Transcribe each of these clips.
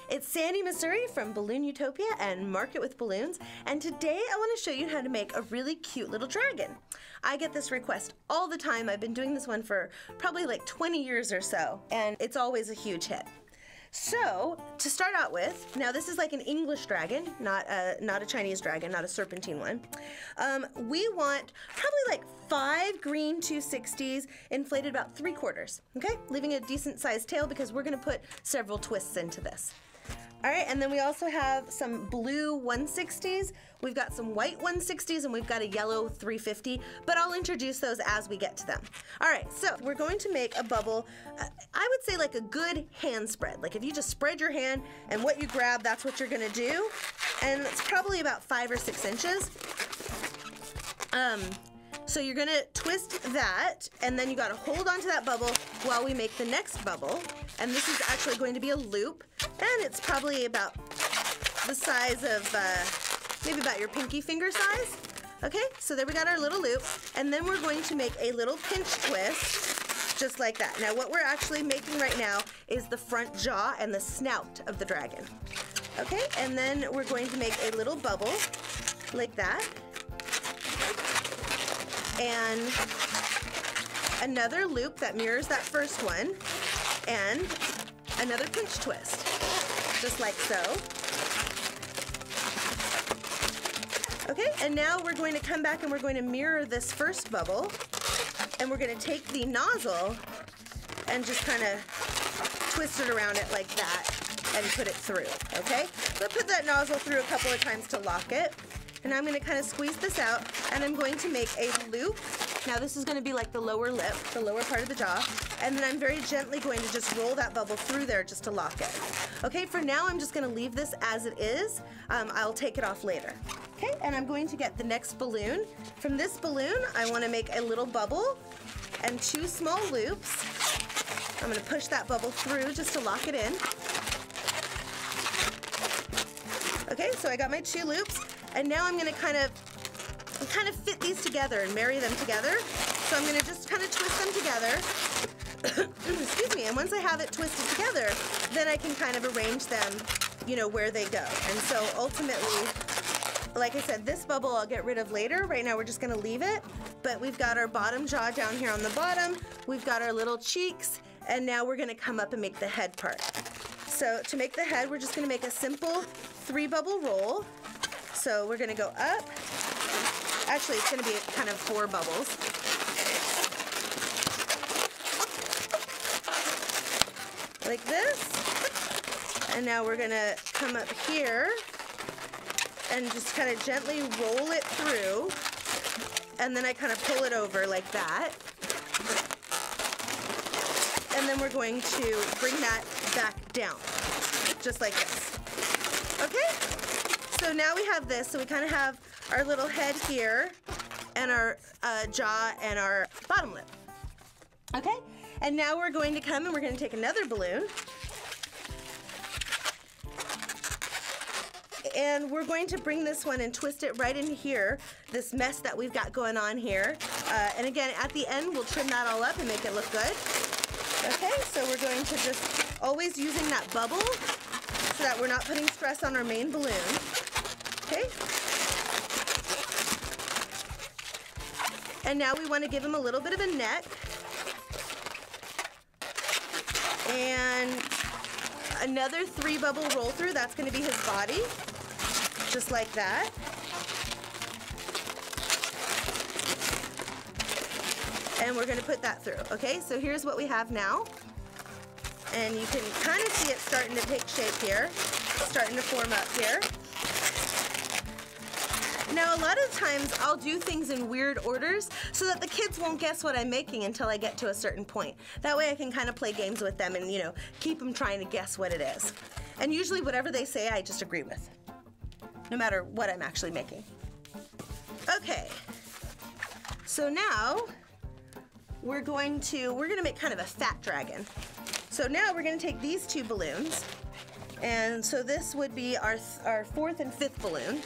It's Sandy, Missouri from Balloon Utopia and Market with Balloons, and today I want to show you how to make a really cute little dragon. I get this request all the time. I've been doing this one for probably like 20 years or so, and it's always a huge hit. So, to start out with, now this is like an English dragon, not a Chinese dragon, not a serpentine one. We want probably like 5 green 260s inflated about 3/4, okay? Leaving a decent sized tail because we're gonna put several twists into this. All right, and then we also have some blue 160s. We've got some white 160s and we've got a yellow 350, but I'll introduce those as we get to them. All right, so we're going to make a bubble, I would say like a good hand spread. Like if you just spread your hand and what you grab, that's what you're gonna do. And it's probably about 5 or 6 inches. So you're gonna twist that, and then you gotta hold onto that bubble while we make the next bubble. And this is actually going to be a loop, and it's probably about the size of, maybe about your pinky finger size. Okay, so there we got our little loop, and then we're going to make a little pinch twist, just like that. Now what we're actually making right now is the front jaw and the snout of the dragon. Okay, and then we're going to make a little bubble, like that. And another loop that mirrors that first one, and another pinch twist, just like so. Okay, and now we're going to come back and we're going to mirror this first bubble, and we're going to take the nozzle and just kind of twist it around it like that and put it through, okay? So put that nozzle through a couple of times to lock it. And I'm going to kind of squeeze this out, and I'm going to make a loop. Now this is going to be like the lower lip, the lower part of the jaw, and then I'm very gently going to just roll that bubble through there just to lock it. Okay, for now I'm just going to leave this as it is. I'll take it off later. Okay, and I'm going to get the next balloon. From this balloon, I want to make a little bubble and 2 small loops. I'm going to push that bubble through just to lock it in. Okay, so I got my 2 loops. And now I'm going to kind of fit these together and marry them together. So I'm going to just kind of twist them together. Excuse me. And once I have it twisted together, then I can kind of arrange them, you know, where they go. And so ultimately, like I said, this bubble I'll get rid of later. Right now we're just going to leave it. But we've got our bottom jaw down here on the bottom. We've got our little cheeks. And now we're going to come up and make the head part. So to make the head, we're just going to make a simple 3-bubble roll. So we're going to go up. Actually, it's going to be kind of 4 bubbles. Like this. And now we're going to come up here and just kind of gently roll it through. And then I kind of pull it over like that. And then we're going to bring that back down, just like this. Okay? So now we have this, so we kind of have our little head here, and our jaw, and our bottom lip. Okay, and now we're going to come and we're going to take another balloon, and we're going to bring this one and twist it right in here, this mess that we've got going on here. And again, at the end, we'll trim that all up and make it look good. Okay, so we're going to just always using that bubble so that we're not putting stress on our main balloon. Okay. And now we want to give him a little bit of a neck. And another 3-bubble roll through, that's going to be his body. Just like that. And we're going to put that through. Okay, so here's what we have now. And you can kind of see it starting to take shape here. Starting to form up here. Now, a lot of times I'll do things in weird orders so that the kids won't guess what I'm making until I get to a certain point. That way I can kind of play games with them and, you know, keep them trying to guess what it is. And usually whatever they say, I just agree with, no matter what I'm actually making. Okay, so now we're going to make kind of a fat dragon. So now we're going to take these 2 balloons, and so this would be our 4th and 5th balloon.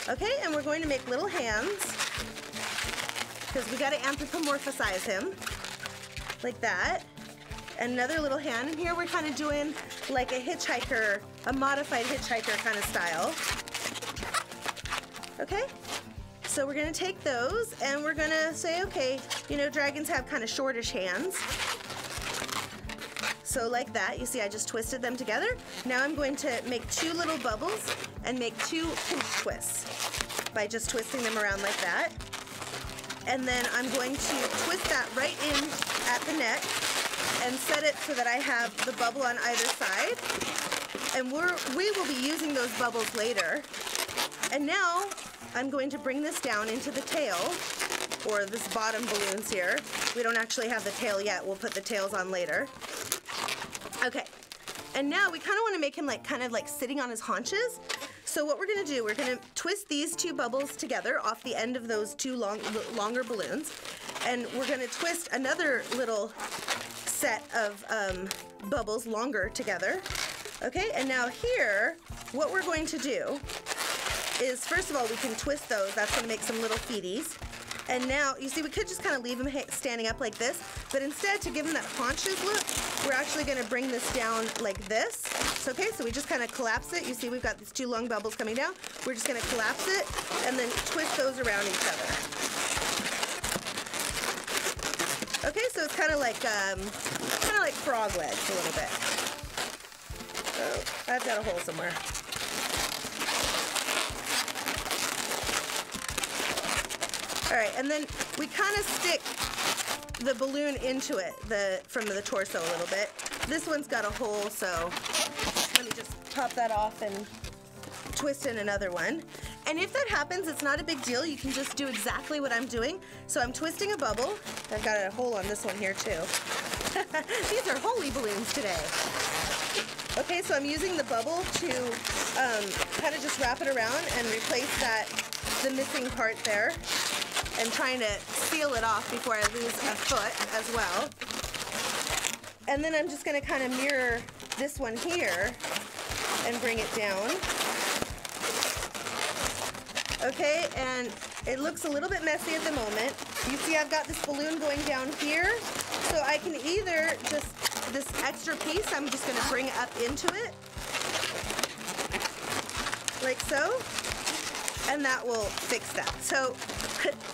Okay, and we're going to make little hands because we got to anthropomorphize him like that. another little hand. And here we're kind of doing like a hitchhiker, a modified hitchhiker kind of style. Okay, so we're gonna take those and we're gonna say, okay, you know, dragons have kind of shortish hands. So like that, you see I just twisted them together. Now I'm going to make 2 little bubbles and make 2 pinch twists by just twisting them around like that. And then I'm going to twist that right in at the neck and set it so that I have the bubble on either side. And we will be using those bubbles later. And now I'm going to bring this down into the tail, or this bottom balloons here. We don't actually have the tail yet. We'll put the tails on later. Okay, and now we kind of want to make him like kind of like sitting on his haunches. So what we're going to do, we're going to twist these 2 bubbles together off the end of those 2 longer balloons, and we're going to twist another little set of bubbles longer together. Okay, and now here, what we're going to do is, first of all, we can twist those. That's going to make some little feeties. And now, you see, we could just kind of leave them standing up like this, but instead, to give them that haunches look, we're actually going to bring this down like this. So, okay, so we just kind of collapse it. You see, we've got these 2 long bubbles coming down. We're just going to collapse it and then twist those around each other. Okay, so it's kind of like frog legs a little bit. Oh, I've got a hole somewhere. All right, and then we kind of stick the balloon into it, from the torso a little bit. This one's got a hole, so let me just pop that off and twist in another one. And if that happens, it's not a big deal. You can just do exactly what I'm doing. So I'm twisting a bubble. I've got a hole on this one here too. These are holy balloons today. Okay, so I'm using the bubble to kind of just wrap it around and replace the missing part there, and trying to seal it off before I lose a foot as well. And then I'm just going to kind of mirror this one here and bring it down. Okay, and it looks a little bit messy at the moment. You see I've got this balloon going down here, so I can either just, this extra piece, I'm just going to bring up into it, like so, and that will fix that. So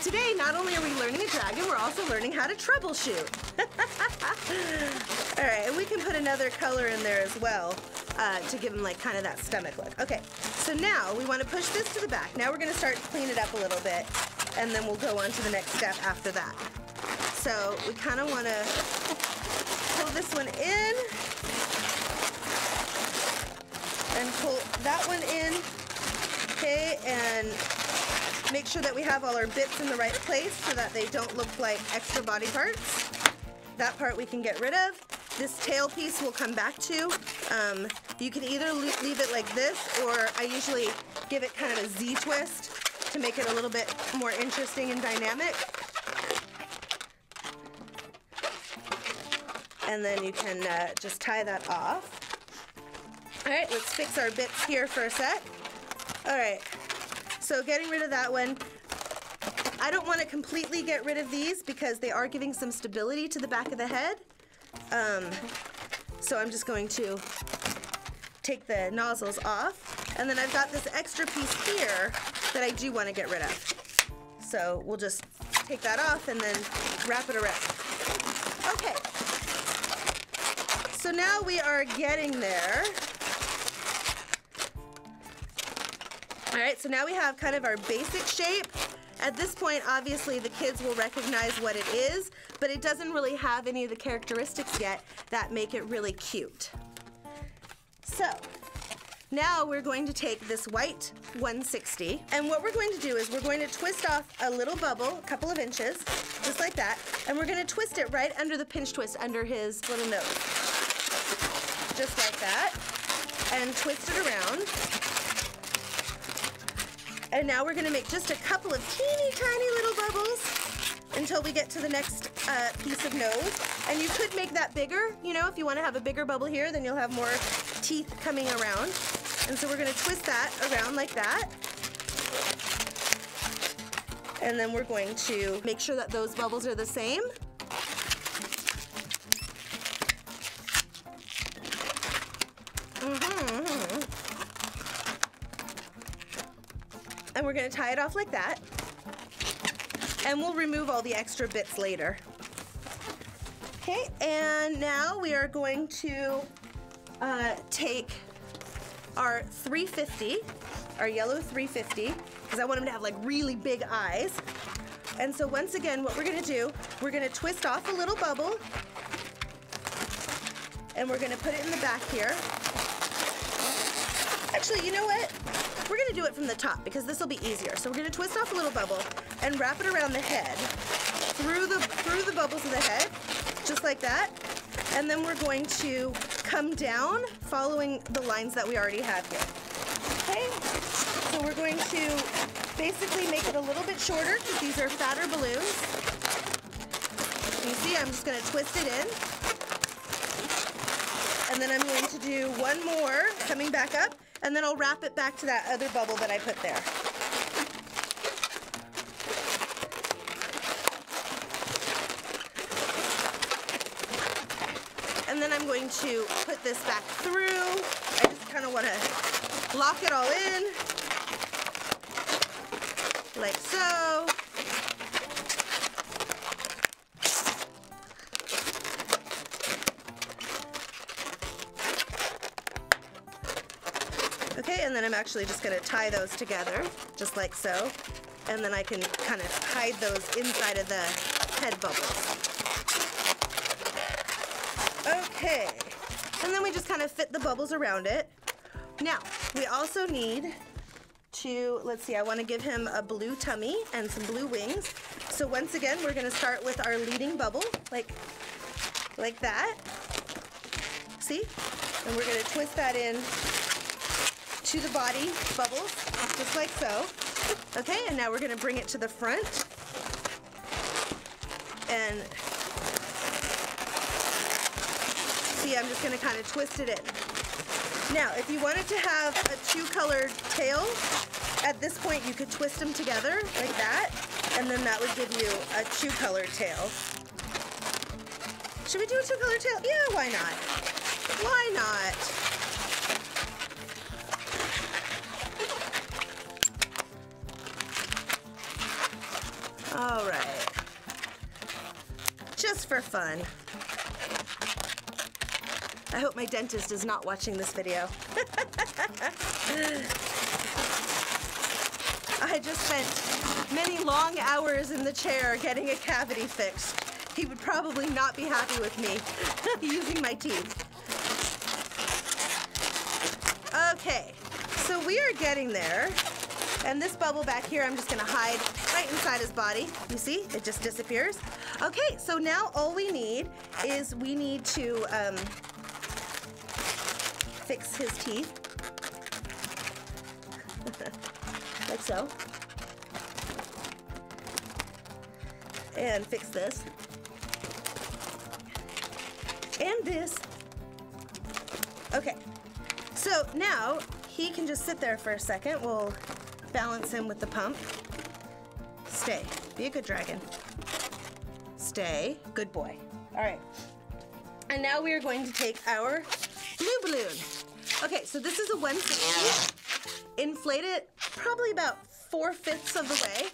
today, not only are we learning a dragon, we're also learning how to troubleshoot. All right, and we can put another color in there as well to give him like kind of that stomach look. Okay, so now we want to push this to the back. Now we're going to start to clean it up a little bit, and then we'll go on to the next step after that. So we kind of want to pull this one in and pull that one in. Okay, and make sure that we have all our bits in the right place so that they don't look like extra body parts. That part we can get rid of. This tail piece will come back to. You can either leave it like this, or I usually give it kind of a Z twist to make it a little bit more interesting and dynamic. And then you can just tie that off. All right, let's fix our bits here for a sec. All right, so getting rid of that one. I don't want to completely get rid of these because they are giving some stability to the back of the head. So I'm just going to take the nozzles off, and then I've got this extra piece here that I do want to get rid of. So we'll just take that off and then wrap it around. Okay, so now we are getting there. All right, so now we have kind of our basic shape. At this point, obviously, the kids will recognize what it is, but it doesn't really have any of the characteristics yet that make it really cute. So, now we're going to take this white 160, and what we're going to do is we're going to twist off a little bubble, a couple of inches, just like that, and we're going to twist it right under the pinch twist under his little nose. Just like that, and twist it around. And now we're going to make just a couple of teeny tiny little bubbles until we get to the next piece of nose. And you could make that bigger, you know, if you want to have a bigger bubble here, then you'll have more teeth coming around. And so we're going to twist that around like that. And then we're going to make sure that those bubbles are the same. gonna tie it off like that. And we'll remove all the extra bits later. Okay, and now we are going to take our 350, our yellow 350, because I want him to have like really big eyes. And so once again, what we're gonna do, we're gonna twist off a little bubble, and we're gonna put it in the back here. Actually, you know what? We're gonna do it from the top because this will be easier. So we're gonna twist off a little bubble and wrap it around the head, through the bubbles of the head, just like that. And then we're going to come down following the lines that we already have here. Okay, so we're going to basically make it a little bit shorter because these are fatter balloons. You see, I'm just gonna twist it in. And then I'm going to do one more coming back up, and then I'll wrap it back to that other bubble that I put there. And then I'm going to put this back through. I just kind of want to lock it all in, like so. Okay, and then I'm actually just going to tie those together, just like so. And then I can kind of hide those inside of the head bubbles. Okay, and then we just kind of fit the bubbles around it. Now, we also need to, let's see, I want to give him a blue tummy and some blue wings. So once again, we're going to start with our leading bubble, like that. See? And we're going to twist that in to the body bubbles, just like so. Okay, and now we're going to bring it to the front. And see, I'm just going to kind of twist it in. Now, if you wanted to have a two-colored tail, at this point you could twist them together like that, and then that would give you a two-colored tail. Should we do a two-colored tail? Yeah, why not? Why not? All right. Just for fun. I hope my dentist is not watching this video. I just spent many long hours in the chair getting a cavity fixed. He would probably not be happy with me using my teeth. Okay, so we are getting there. And this bubble back here, I'm just gonna hide right inside his body. You see, it just disappears. Okay, so now all we need is we need to fix his teeth. Like so. And fix this. And this. Okay, so now he can just sit there for a second. We'll balance him with the pump. Stay. Be a good dragon. Stay. Good boy. All right. And now we are going to take our blue balloon. Okay, so this is a 1/60. Inflate it probably about 4/5 of the way.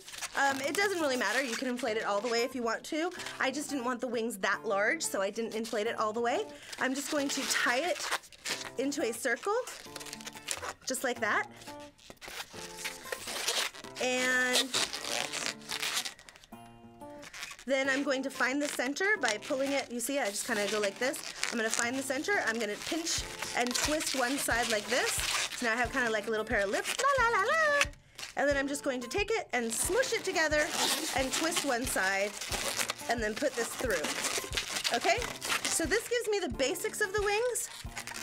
It doesn't really matter. You can inflate it all the way if you want to. I just didn't want the wings that large, so I didn't inflate it all the way. I'm just going to tie it into a circle, just like that. And then I'm going to find the center by pulling it. You see, I just kind of go like this. I'm going to find the center. I'm going to pinch and twist one side like this. So now I have kind of like a little pair of lips. La, la, la, la. And then I'm just going to take it and smush it together and twist one side and then put this through. Okay? So this gives me the basics of the wings.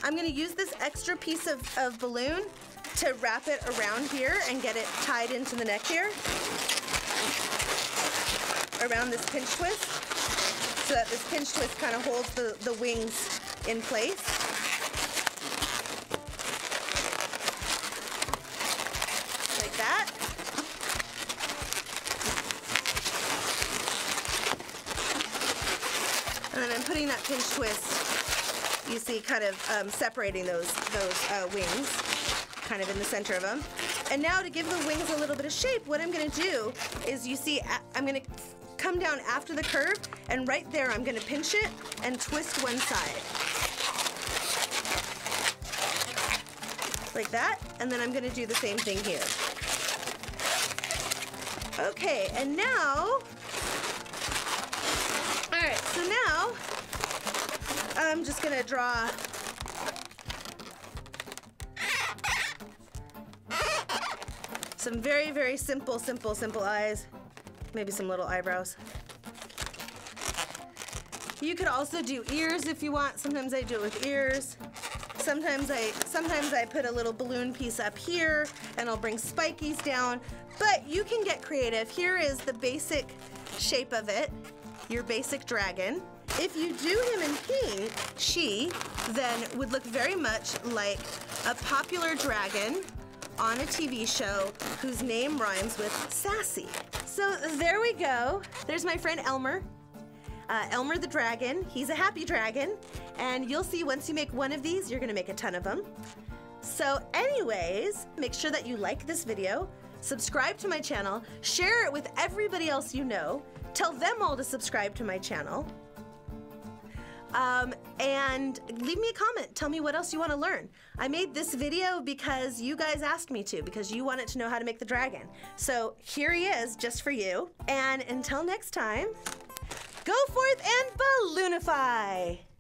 I'm going to use this extra piece of balloon to wrap it around here and get it tied into the neck here, around this pinch twist, so that this pinch twist kind of holds the wings in place. Like that. And then I'm putting that pinch twist, you see, kind of separating those wings, kind of in the center of them. And now to give the wings a little bit of shape, what I'm gonna do is, you see, I'm gonna come down after the curve, and right there I'm gonna pinch it and twist one side. Like that, and then I'm gonna do the same thing here. Okay, and now, all right, so now I'm just gonna draw some very, very simple eyes, maybe some little eyebrows. You could also do ears if you want. Sometimes I do it with ears. Sometimes I put a little balloon piece up here, and I'll bring spikies down, but you can get creative. Here is the basic shape of it, your basic dragon. If you do him in pink, she then would look very much like a popular dragon on a TV show whose name rhymes with sassy. So there we go. There's my friend Elmer. Elmer the dragon. He's a happy dragon, and you'll see once you make one of these, you're gonna make a ton of them. So anyways, make sure that you like this video, subscribe to my channel, share it with everybody else you know, tell them all to subscribe to my channel, and leave me a comment. Tell me what else you want to learn. I made this video because you guys asked me to, because you wanted to know how to make the dragon. So here he is, just for you. And until next time, go forth and balloonify!